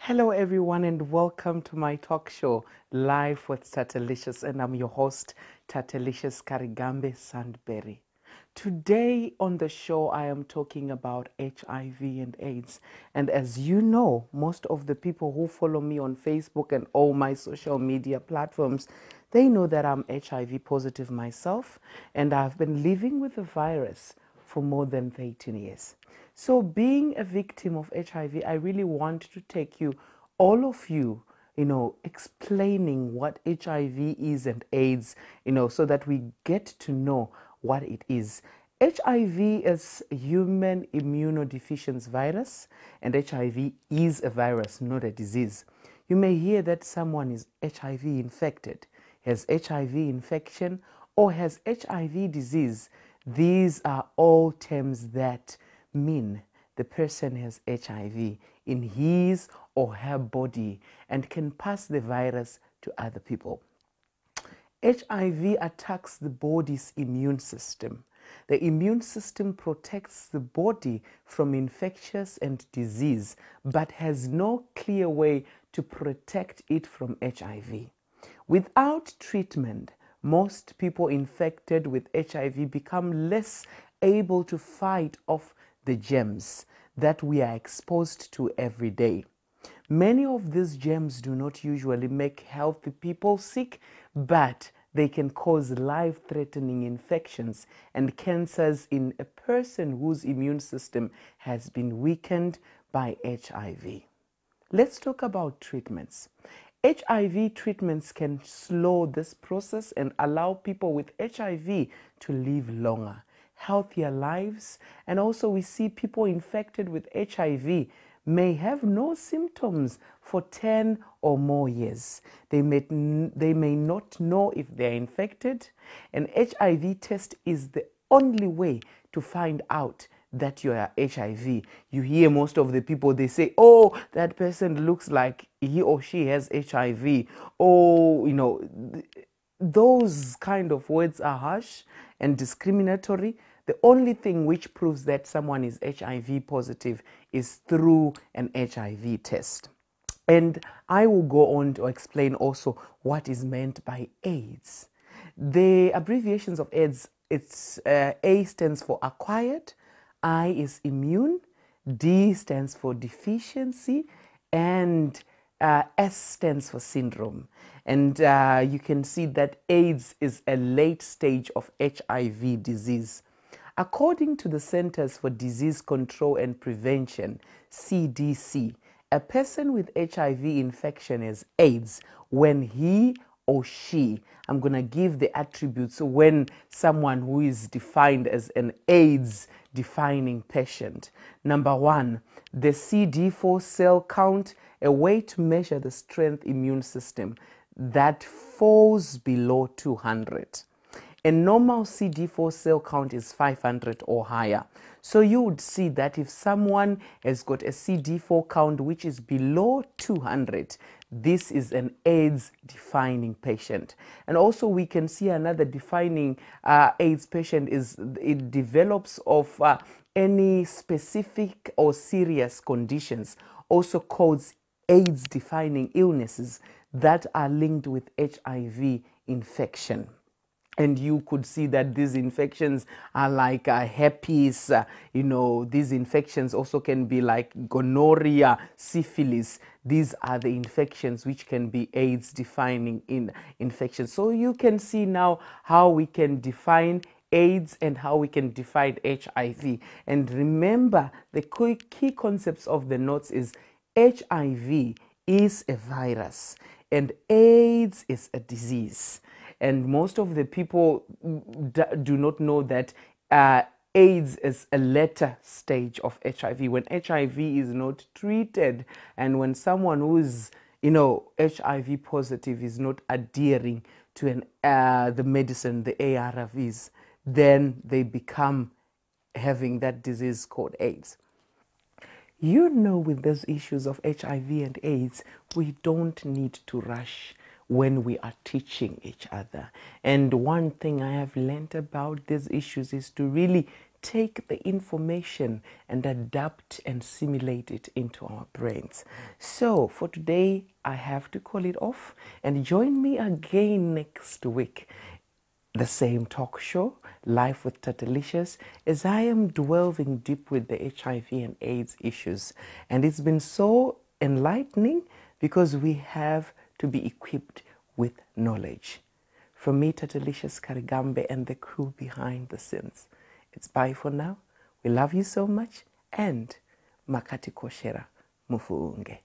Hello, everyone, and welcome to my talk show, Live with Tatelicious, and I'm your host, Tatelicious Karigambe Sandberg. Today on the show, I am talking about HIV and AIDS. And as you know, most of the people who follow me on Facebook and all my social media platforms, they know that I'm HIV positive myself, and I've been living with the virus for more than 13 years. So being a victim of HIV, I really want to take you, all of you, explaining what HIV is and AIDS, so that we get to know what it is. HIV is human immunodeficiency virus, and HIV is a virus, not a disease. You may hear that someone is HIV infected, has HIV infection, or has HIV disease. These are all terms that mean the person has HIV in his or her body and can pass the virus to other people. HIV attacks the body's immune system. The immune system protects the body from infectious and disease, but has no clear way to protect it from HIV. Without treatment, most people infected with HIV become less able to fight off the germs that we are exposed to every day. Many of these germs do not usually make healthy people sick, but they can cause life-threatening infections and cancers in a person whose immune system has been weakened by HIV. Let's talk about treatments. HIV treatments can slow this process and allow people with HIV to live longer, healthier lives. And also we see people infected with HIV may have no symptoms for 10 or more years. They may not know if they're infected. An HIV test is the only way to find out that you are HIV. You hear most of the people, they say, oh, that person looks like he or she has HIV. Oh, those kind of words are harsh and discriminatory. The only thing which proves that someone is HIV positive is through an HIV test. And I will go on to explain also what is meant by AIDS. The abbreviations of AIDS, A stands for acquired, I is immune, D stands for deficiency, and S stands for syndrome. And you can see that AIDS is a late stage of HIV disease. According to the Centers for Disease Control and Prevention, CDC, a person with HIV infection is AIDS when he or she, I'm going to give the attributes when someone who is defined as an AIDS defining patient. Number one, the CD4 cell count, a way to measure the strength immune system that falls below 200. A normal CD4 cell count is 500 or higher. So you would see that if someone has got a CD4 count which is below 200, this is an AIDS defining patient. And also we can see another defining AIDS patient is it develops of any specific or serious conditions, also called AIDS defining illnesses that are linked with HIV infection. And you could see that these infections are like herpes, these infections also can be like gonorrhea, syphilis. These are the infections which can be AIDS defining infections. So you can see now how we can define AIDS and how we can define HIV. And remember, the key concepts of the notes is HIV is a virus and AIDS is a disease. And most of the people do not know that AIDS is a later stage of HIV, when HIV is not treated, and when someone who is, HIV positive is not adhering to the medicine, the ARVs, then they become having that disease called AIDS. With those issues of HIV and AIDS, we don't need to rush when we are teaching each other. And one thing I have learned about these issues is to really take the information and adapt and simulate it into our brains. So for today, I have to call it off, and join me again next week. The same talk show, Life with Tatelicious, as I am delving deep with the HIV and AIDS issues. And it's been so enlightening because we have to be equipped with knowledge. From me, Tatelicious Karigambe, and the crew behind the scenes, it's bye for now. We love you so much, and Makandikoshera, Mufunge.